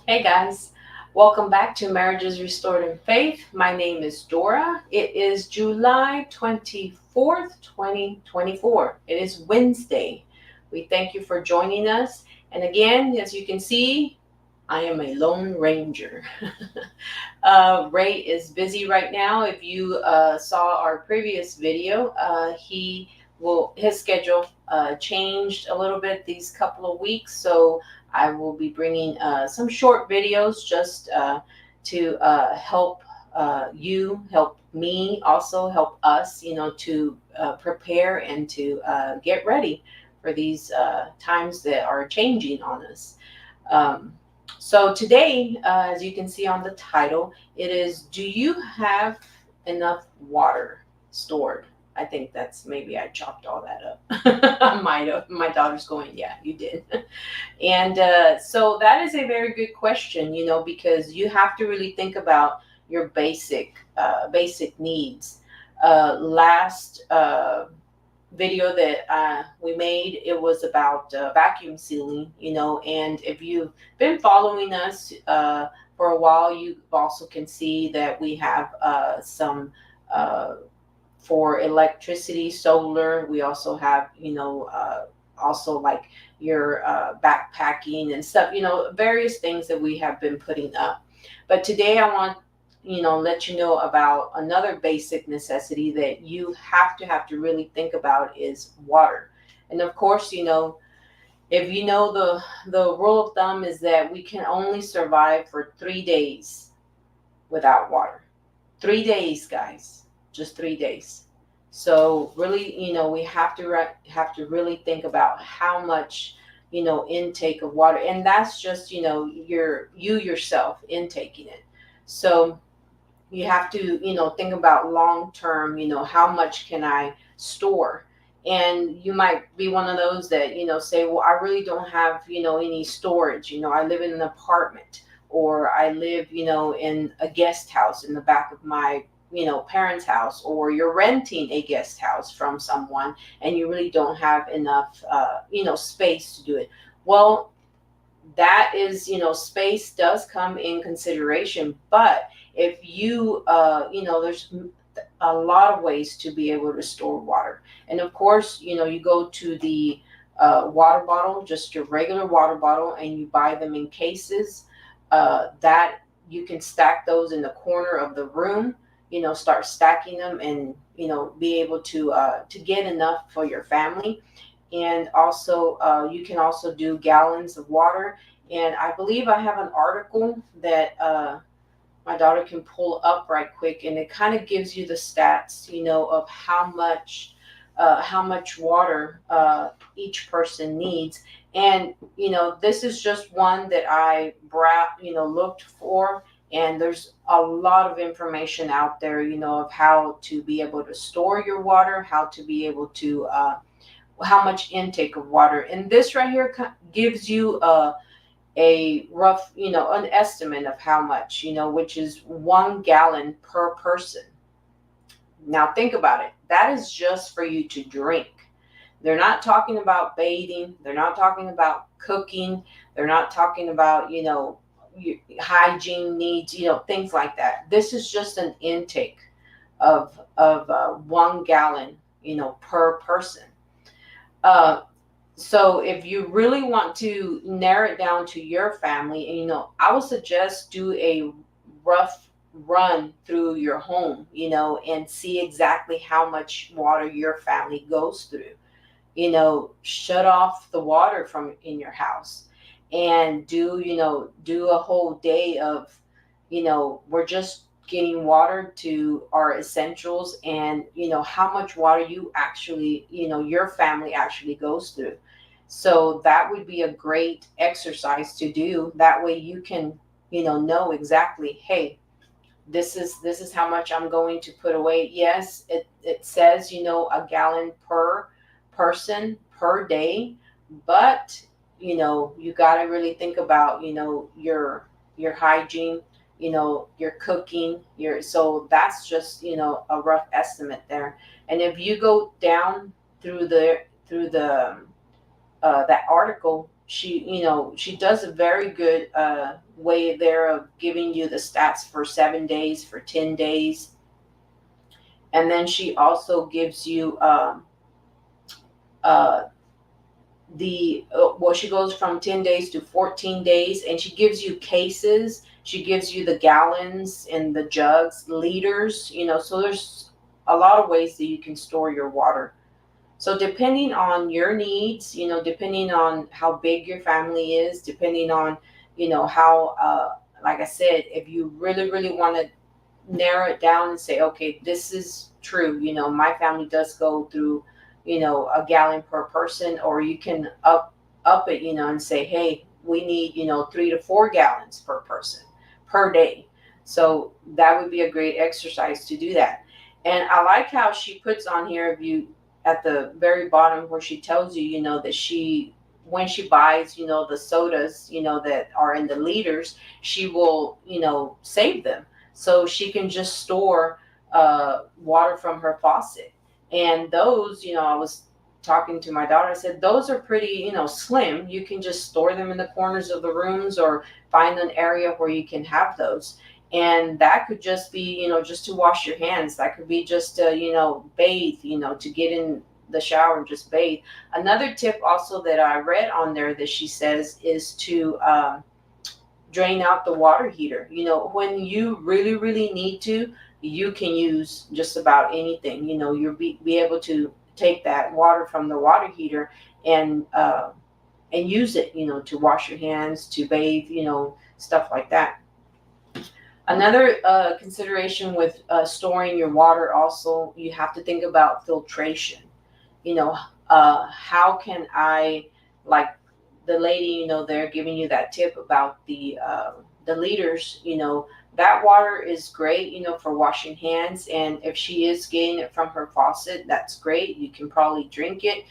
Hey guys, welcome back to Marriages Restored in Faith. My name is Dora. It is July 24th, 2024. It is Wednesday. We thank you for joining us. And again, as you can see, I am a Lone Ranger. Ray is busy right now. If you saw our previous video, his schedule changed a little bit these couple of weeks, so I will be bringing some short videos just to help help me, also help us, to prepare and to get ready for these times that are changing on us. Um, so today, as you can see on the title, it is, do you have enough water stored? I think that's, maybe I chopped all that up. I might have. My daughter's going, yeah, you did. And so that is a very good question, because you have to really think about your basic needs. Last video that we made, it was about vacuum sealing, and if you've been following us for a while, you also can see that we have some uh, for electricity, solar. We also have, also like your backpacking and stuff, various things that we have been putting up. But today I want, let you know about another basic necessity that you have to really think about is water. And of course, if you know the rule of thumb is that we can only survive for 3 days without water. 3 days, guys, just 3 days. So really, we have to really think about how much, intake of water, and that's just, you yourself intaking it. So you have to, think about long term, how much can I store? And you might be one of those that, say, well, I really don't have, any storage. I live in an apartment, or I live, in a guest house in the back of my, parents' house, or you're renting a guest house from someone and you really don't have enough, space to do it. Well, that is, space does come in consideration. But if you, there's a lot of ways to be able to store water. And of course, you go to the water bottle, just your regular water bottle, and you buy them in cases that you can stack those in the corner of the room. Start stacking them, and be able to get enough for your family. And also, you can also do gallons of water. And I believe I have an article that my daughter can pull up right quick, and it kind of gives you the stats, of how much water each person needs. And this is just one that I looked for. And there's a lot of information out there, of how to be able to store your water, how to be able to how much intake of water. And this right here gives you a rough, an estimate of how much, which is 1 gallon per person. Now think about it. That is just for you to drink. They're not talking about bathing. They're not talking about cooking. They're not talking about, hygiene needs, things like that. This is just an intake of 1 gallon, per person. Uh, so if you really want to narrow it down to your family, and I would suggest do a rough run through your home, and see exactly how much water your family goes through. Shut off the water from in your house, and do a whole day of, we're just getting water to our essentials, and how much water you actually, your family actually goes through. So that would be a great exercise to do. That way you can, know exactly, hey, this is how much I'm going to put away. Yes, it says, a gallon per person per day, but you got to really think about, your hygiene, your cooking, your so that's just, a rough estimate there. And if you go down through the that article, she does a very good way there of giving you the stats for 7 days, for 10 days. And then she also gives you uh, she goes from 10 days to 14 days, and she gives you cases, she gives you the gallons and the jugs, liters, so there's a lot of ways that you can store your water. So depending on your needs, depending on how big your family is, depending on how like I said, if you really really want to narrow it down and say, okay, this is true. My family does go through, a gallon per person, or you can up it, and say, hey, we need, 3 to 4 gallons per person per day. So that would be a great exercise to do that. And I like how she puts on here, if you at the very bottom where she tells you, that when she buys, the sodas, that are in the liters, she will, save them so she can just store water from her faucet. And those, I was talking to my daughter, I said, those are pretty, slim. You can just store them in the corners of the rooms, or find an area where you can have those. And that could just be, just to wash your hands. That could be just to, bathe, to get in the shower and just bathe. Another tip also that I read on there that she says is to drain out the water heater. When you really, really need to, you can use just about anything. You'll be able to take that water from the water heater and use it, to wash your hands, to bathe, stuff like that. Another consideration with storing your water, also, you have to think about filtration. How can I, like the lady, they're giving you that tip about the liters, that water is great, for washing hands. And if she is getting it from her faucet, that's great. You can probably drink it,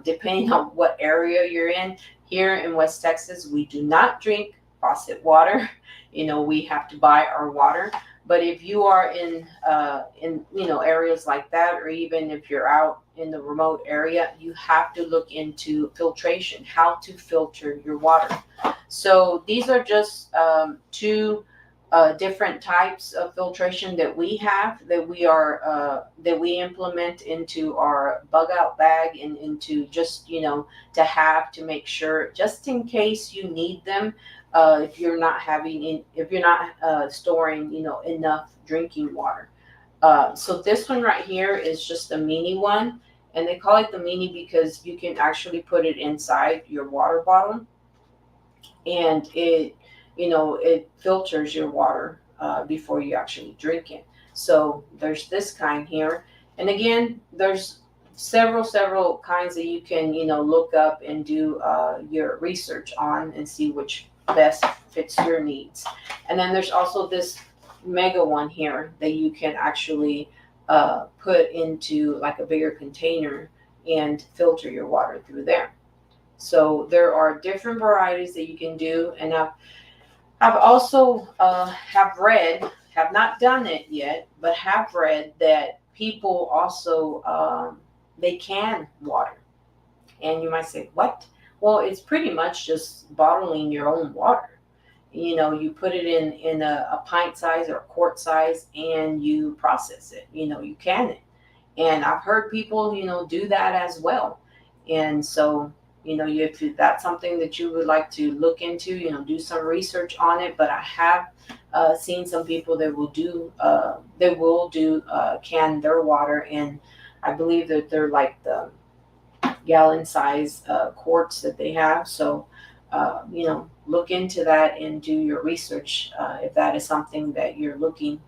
depending on what area you're in. Here in West Texas, we do not drink faucet water. We have to buy our water. But if you are in areas like that, or even if you're out in the remote area, you have to look into filtration, how to filter your water. So these are just two different types of filtration that we have, that we implement into our bug out bag, and into just to make sure, just in case you need them. If you're not storing enough drinking water. So this one right here is just a mini one, and they call it the mini because you can actually put it inside your water bottle, and it filters your water before you actually drink it. So there's this kind here, and again, there's several kinds that you can look up and do your research on, and see which best fits your needs. And then there's also this mega one here that you can actually put into like a bigger container and filter your water through there. So there are different varieties that you can do. And I've also have not done it yet, but have read that people also they can water. And you might say, what? Well, it's pretty much just bottling your own water. You put it in a pint size or a quart size, and you process it. You can it. And I've heard people, do that as well. And so, if that's something that you would like to look into, do some research on it. But I have seen some people that will do can their water, and I believe that they're like the gallon size quarts that they have. So, look into that and do your research if that is something that you're wanting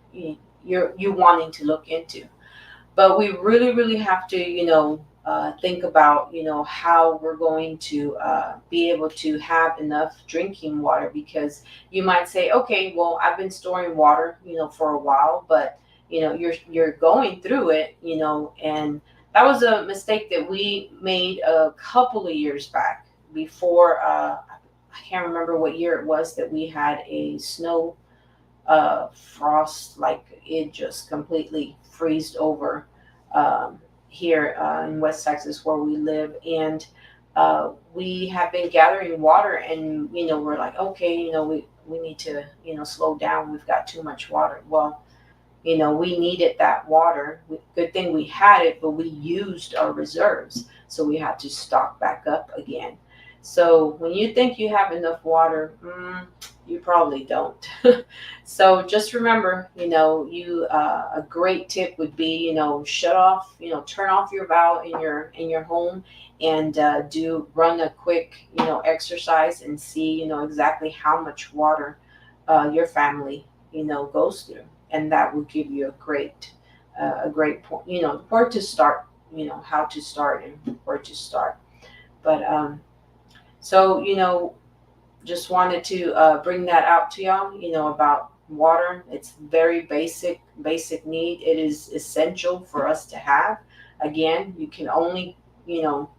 to look into. But we really, really have to, think about, how we're going to be able to have enough drinking water. Because you might say, okay, well, I've been storing water, for a while, but you're going through it, and that was a mistake that we made a couple of years back before. I can't remember what year it was that we had a snow frost, like it just completely freezed over here in West Texas where we live. And we have been gathering water, and we're like, okay, we need to slow down. We've got too much water. Well, we needed that water. Good thing we had it, but we used our reserves. So we had to stock back up again. So when you think you have enough water, you probably don't. So just remember, a great tip would be, shut off, turn off your valve in your home, and do run a quick, exercise, and see, exactly how much water your family, goes through, and that will give you a great point, where to start, how to start and where to start. But so just wanted to bring that out to y'all, about water. It's very basic need. It is essential for us to have. Again, you can only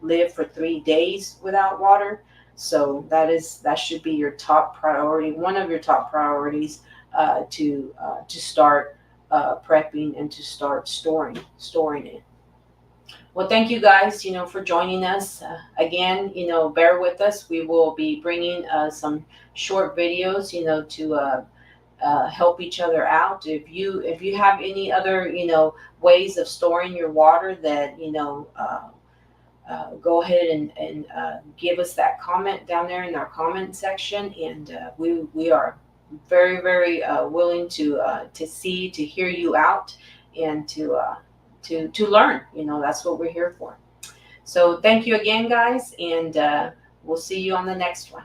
live for 3 days without water, so that should be your top priority, one of your top priorities, to start prepping and to start storing it. Well, thank you guys, for joining us. Again, bear with us. We will be bringing some short videos, to help each other out. If you have any other, ways of storing your water, that go ahead and give us that comment down there in our comment section, and we are very, very willing to hear you out, and to learn. That's what we're here for. So thank you again, guys, and we'll see you on the next one.